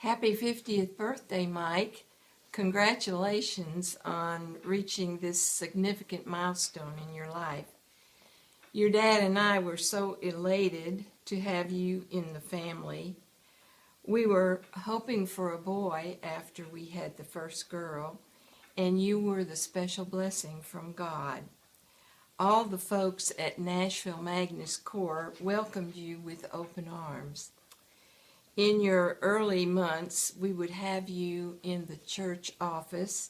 Happy 50th birthday, Mike. Congratulations on reaching this significant milestone in your life. Your dad and I were so elated to have you in the family. We were hoping for a boy after we had the first girl, and you were the special blessing from God. All the folks at Nashville Magnus Corps welcomed you with open arms. In your early months, we would have you in the church office,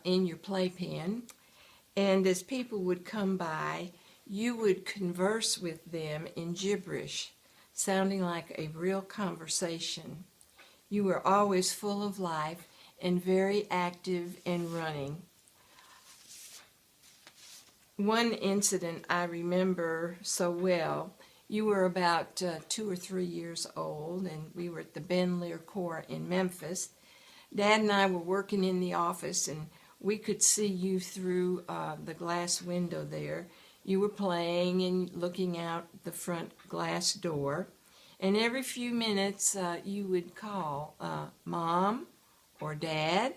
in your playpen, and as people would come by, you would converse with them in gibberish, sounding like a real conversation. You were always full of life and very active and running. One incident I remember so well. You were about 2 or 3 years old, and we were at the Ben Lear Corps in Memphis. Dad and I were working in the office, and we could see you through the glass window there. You were playing and looking out the front glass door, and every few minutes you would call Mom or Dad,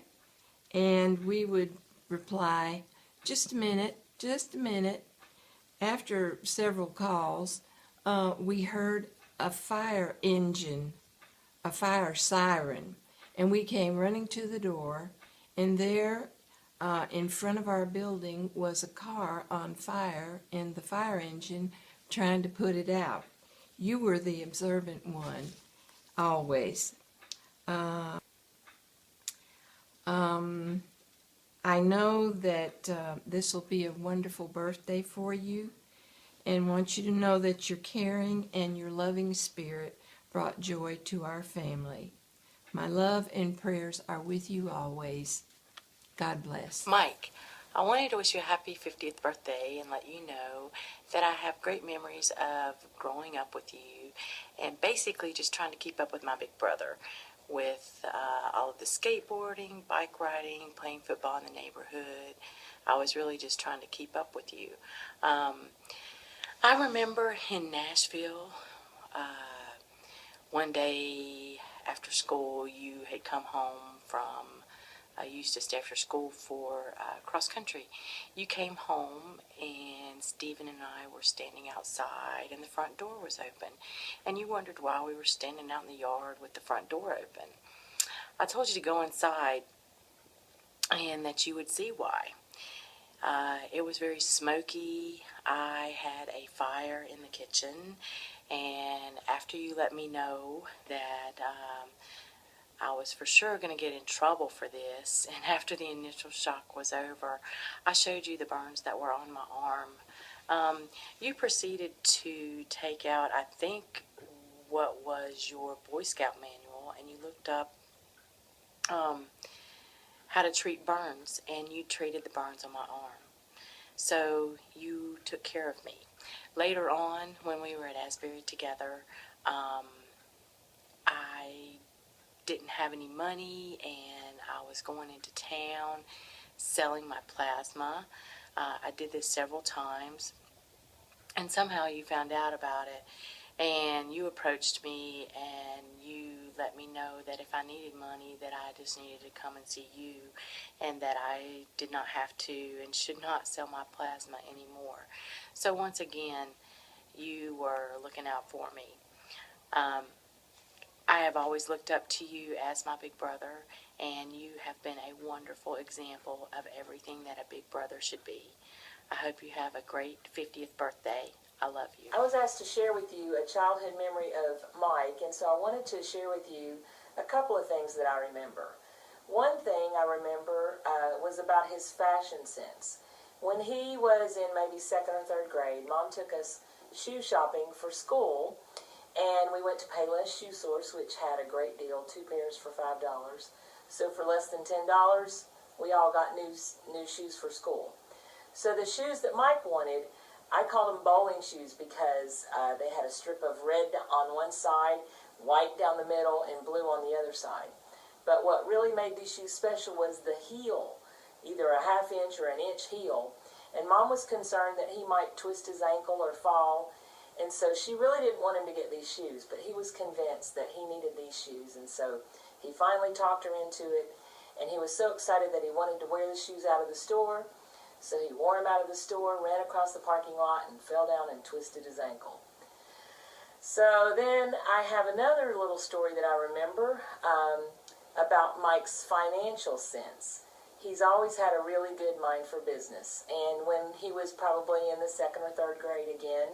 and we would reply, "Just a minute, just a minute." After several calls, we heard a fire engine, a fire siren, and we came running to the door, and there in front of our building was a car on fire and the fire engine trying to put it out. You were the observant one, always. I know that this will be a wonderful birthday for you, and want you to know that your caring and your loving spirit brought joy to our family. My love and prayers are with you always. God bless. Mike, I wanted to wish you a happy 50th birthday and let you know that I have great memories of growing up with you and basically just trying to keep up with my big brother with all of the skateboarding, bike riding, playing football in the neighborhood. I was really just trying to keep up with you. I remember in Nashville, one day after school, you had come home from, you used to stay after school for cross country. You came home and Stephen and I were standing outside and the front door was open. And you wondered why we were standing out in the yard with the front door open. I told you to go inside and that you would see why. It was very smoky. I had a fire in the kitchen, and after you let me know that I was for sure going to get in trouble for this, and after the initial shock was over, I showed you the burns that were on my arm. You proceeded to take out, I think, what was your Boy Scout manual, and you looked up how to treat burns, and you treated the burns on my arm. So you took care of me. Later on, when we were at Asbury together, I didn't have any money, and I was going into town selling my plasma. I did this several times, and somehow you found out about it, and you approached me, and you let me know that if I needed money, that I just needed to come and see you, and that I did not have to and should not sell my plasma anymore. So once again, you were looking out for me. I have always looked up to you as my big brother, and you have been a wonderful example of everything that a big brother should be. I hope you have a great 50th birthday. I love you. I was asked to share with you a childhood memory of Mike, and so I wanted to share with you a couple of things that I remember. One thing I remember was about his fashion sense. When he was in maybe 2nd or 3rd grade, Mom took us shoe shopping for school, and we went to Payless Shoe Source, which had a great deal, 2 pairs for $5. So for less than $10, we all got new shoes for school. So the shoes that Mike wanted, I called them bowling shoes because they had a strip of red on one side, white down the middle, and blue on the other side. But what really made these shoes special was the heel, either a ½ inch or an inch heel. And Mom was concerned that he might twist his ankle or fall, and so she really didn't want him to get these shoes, but he was convinced that he needed these shoes, and so He finally talked her into it, and he was so excited that he wanted to wear the shoes out of the store. So he wore them out of the store, ran across the parking lot, and fell down and twisted his ankle. So then I have another little story that I remember about Mike's financial sense. He's always had a really good mind for business. And when he was probably in the 2nd or 3rd grade again,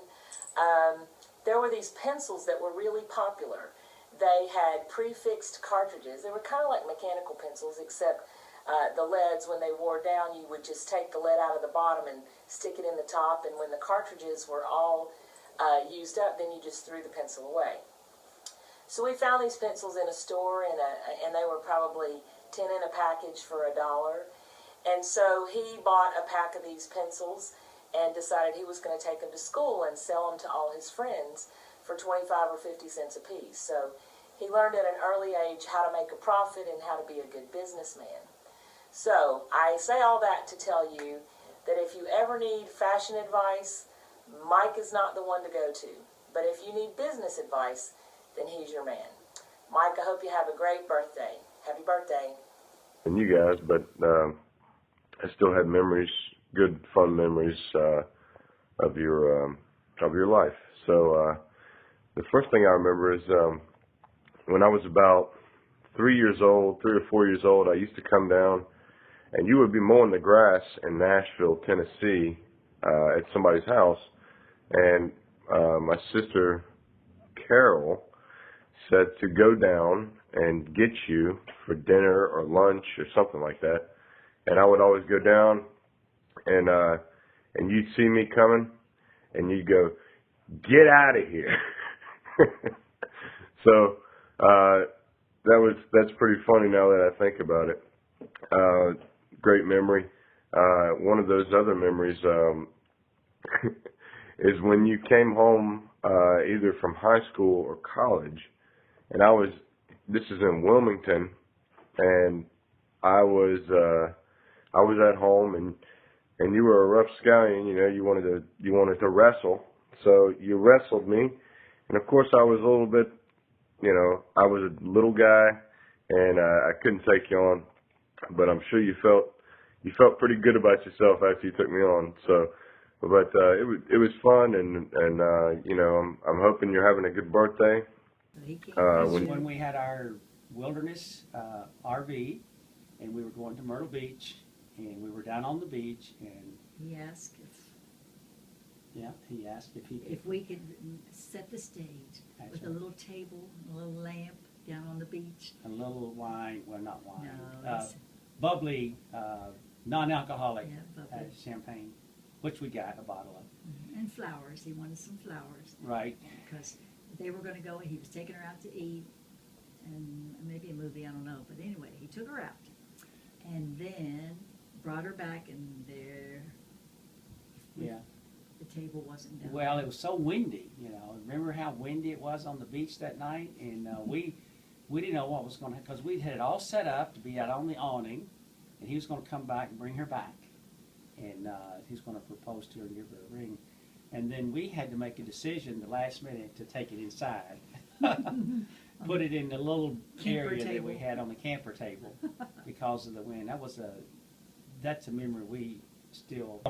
there were these pencils that were really popular. They had prefixed cartridges. They were kind of like mechanical pencils, except the leads, when they wore down, you would just take the lead out of the bottom and stick it in the top. And when the cartridges were all used up, then you just threw the pencil away. So we found these pencils in a store, and they were probably 10 in a package for $1. And so he bought a pack of these pencils and decided he was going to take them to school and sell them to all his friends for 25 or 50 cents a piece. So he learned at an early age how to make a profit and how to be a good businessman. So I say all that to tell you that if you ever need fashion advice, Mike is not the one to go to. But if you need business advice, then he's your man. Mike, I hope you have a great birthday. Happy birthday. And you guys, but I still have memories, good, fun memories of your life. So the first thing I remember is when I was about 3 or 4 years old, I used to come down, and you would be mowing the grass in Nashville, Tennessee, at somebody's house, and my sister Carol said to go down and get you for dinner or lunch or something like that. And I would always go down, and you'd see me coming, and you'd go, "Get out of here." So that's pretty funny now that I think about it. Great memory. One of those other memories is when you came home either from high school or college, and this is in Wilmington, and I was at home, and you were a rough scallion, you wanted to wrestle, so you wrestled me, and of course I was a little bit, I was a little guy, and I couldn't take you on, but I'm sure you felt pretty good about yourself after you took me on, so. But it was fun, and I'm hoping you're having a good birthday. When we had our wilderness RV, and we were going to Myrtle Beach, and we were down on the beach, and He asked if we could set the stage with a little table, a little lamp down on the beach. a little wine, well, not wine, No, bubbly, non-alcoholic Yeah, bubbly. champagne, which we got a bottle of. And flowers. He wanted some flowers Right. because they were going to go. He was taking her out to eat and maybe a movie. I don't know. But anyway, he took her out and then brought her back, and there, Yeah. the table wasn't done. Well, it was so windy, Remember how windy it was on the beach that night? And we didn't know what was going to happen, because we had it all set up to be out on the awning, and he was going to come back and bring her back. And he's going to propose to her and give her a ring. And then we had to make a decision the last minute to take it inside. Put it in the little Camper area that table. we had on the camper table because of the wind. That's a memory we still...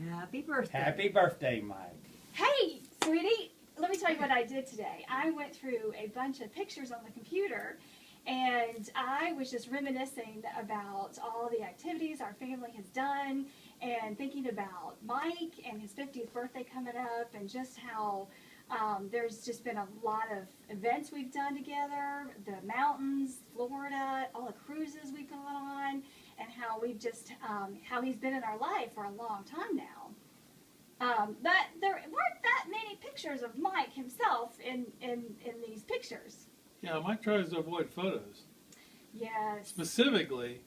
Happy birthday. Happy birthday, Mike. Hey, sweetie, let me tell you what I did today. I went through a bunch of pictures on the computer, and I was just reminiscing about all the activities our family has done, and thinking about Mike and his 50th birthday coming up, and just how there's just been a lot of events we've done together, the mountains, Florida, all the cruises we've gone on, and how we've just, how he's been in our life for a long time now. But there weren't that many pictures of Mike himself in these pictures. Yeah, Mike tries to avoid photos. Yes. Specifically,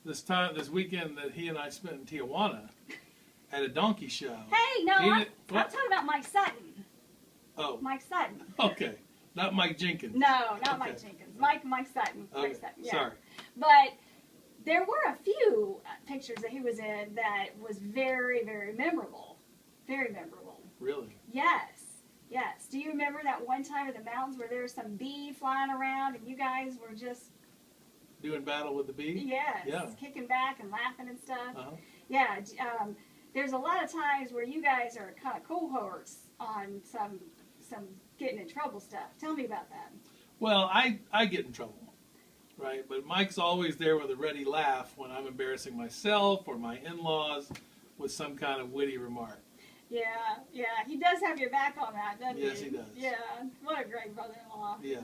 this weekend that he and I spent in Tijuana at a donkey show. Hey, no, I'm talking about Mike Sutton. Oh. Mike Sutton. Okay. Not Mike Jenkins. No, not Okay. Mike Jenkins. Mike Sutton. Okay. Mike Sutton. Yeah. Sorry. But there were a few pictures that he was in that was very, very memorable. Very memorable. Really? Yes. Yes. Do you remember that one time in the mountains where there was some bee flying around and you guys were just, Doing battle with the bee? yes, Yeah. kicking back and laughing and stuff? Uh-huh. Yeah. There's a lot of times where you guys are kind of cohorts on some getting in trouble stuff. Tell me about that. Well, I get in trouble, right? But Mike's always there with a ready laugh when I'm embarrassing myself or my in-laws with some kind of witty remark. Yeah, he does have your back on that, doesn't he? Yes, he does. Yeah, what a great brother-in-law. Yeah.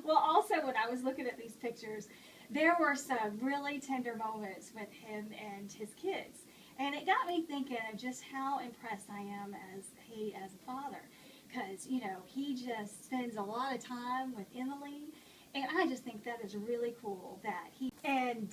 Well, also when I was looking at these pictures, there were some really tender moments with him and his kids. And it got me thinking of just how impressed I am as a father. Because, he just spends a lot of time with Emily. And I just think that is really cool that and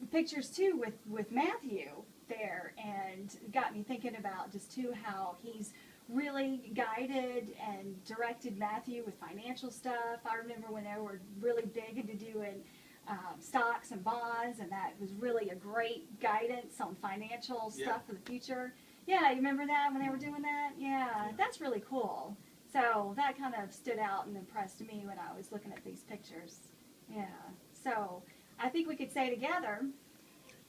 the pictures too with Matthew there, and got me thinking about just too how he's really guided and directed Matthew with financial stuff. I remember when they were really big into doing stocks and bonds, and that was really a great guidance on financial stuff for the future. Yeah, you remember that when they were doing that? Yeah, that's really cool. So that kind of stood out and impressed me when I was looking at these pictures. Yeah, so I think we could say together,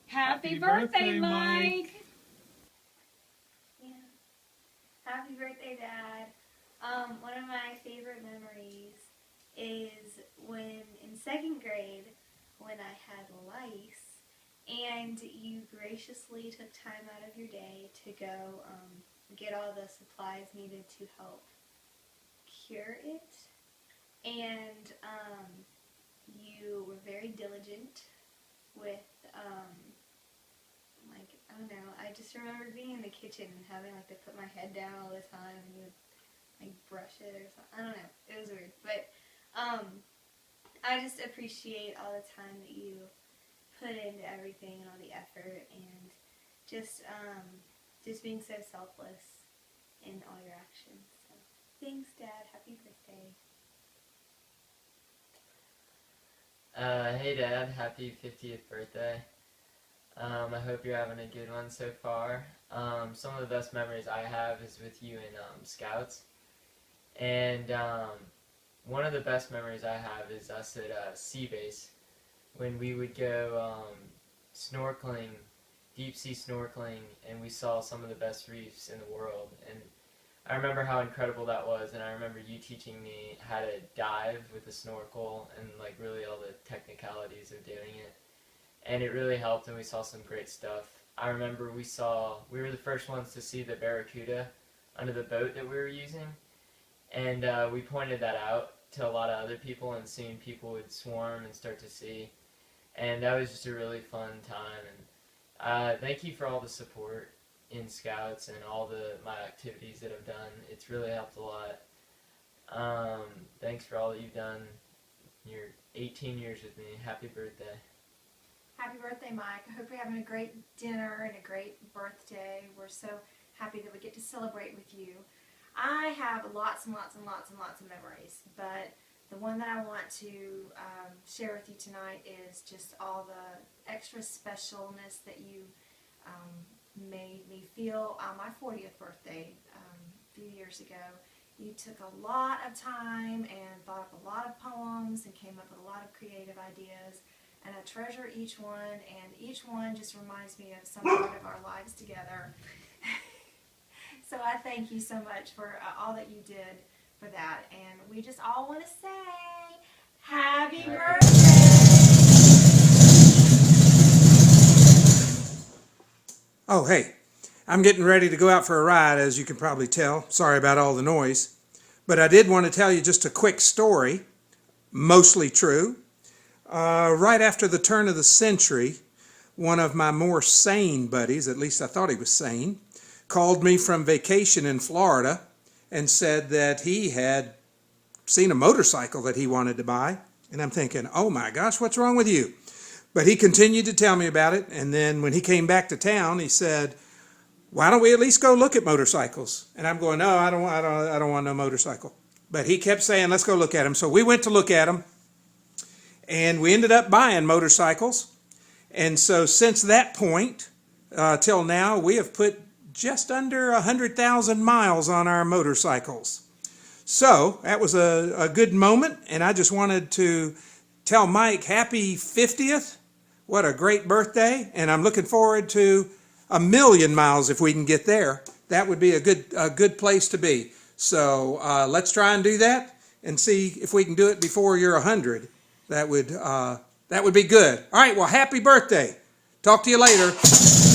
Happy birthday, Mike! Yeah. Happy birthday, Dad. One of my favorite memories is when in second grade, when I had lice, and you graciously took time out of your day to go get all the supplies needed to help cure it. And you were very diligent with, I don't know, I just remember being in the kitchen and having to put my head down all the time, and you would brush it or something. I don't know, it was weird, but I just appreciate all the time that you put into everything and all the effort, and just being so selfless in all your actions. So, thanks, Dad. Happy birthday. Hey Dad, happy 50th birthday. I hope you're having a good one so far. Some of the best memories I have is with you in Scouts. And one of the best memories I have is us at Sea Base, when we would go snorkeling, deep sea snorkeling, and we saw some of the best reefs in the world. And I remember how incredible that was, and I remember you teaching me how to dive with a snorkel and really all the technicalities of doing it. And it really helped, and we saw some great stuff. I remember we were the first ones to see the barracuda under the boat that we were using, and we pointed that out to a lot of other people, and soon people would swarm and start to see. And that was just a really fun time, and thank you for all the support in Scouts and all my activities that I've done. It's really helped a lot. Thanks for all that you've done. You're 18 years with me. Happy birthday. Happy birthday, Mike. I hope you're having a great dinner and a great birthday. We're so happy that we get to celebrate with you. I have lots and lots and lots and lots of memories, but the one that I want to share with you tonight is just all the extra specialness that you made me feel on my 40th birthday a few years ago. You took a lot of time and thought up a lot of poems and came up with a lot of creative ideas, and I treasure each one, and each one just reminds me of some part of our lives together. So I thank you so much for all that you did for that, and we just all want to say happy birthday! Oh, hey, I'm getting ready to go out for a ride, as you can probably tell. Sorry about all the noise. But I did want to tell you just a quick story, mostly true. Right after the turn of the century, one of my more sane buddies, at least I thought he was sane, called me from vacation in Florida and said that he had seen a motorcycle that he wanted to buy. And I'm thinking, oh my gosh, what's wrong with you? But he continued to tell me about it, and then when he came back to town, he said, why don't we at least go look at motorcycles? And I'm going, no, I don't want no motorcycle. But he kept saying, let's go look at them. So we went to look at them, and we ended up buying motorcycles. And so since that point till now, we have put just under 100,000 miles on our motorcycles. So that was a good moment, and I just wanted to tell Mike happy 50th. What a great birthday, and I'm looking forward to 1,000,000 miles if we can get there. That would be a good place to be. So let's try and do that and see if we can do it before you're 100. That would be good. All right, well, happy birthday. Talk to you later.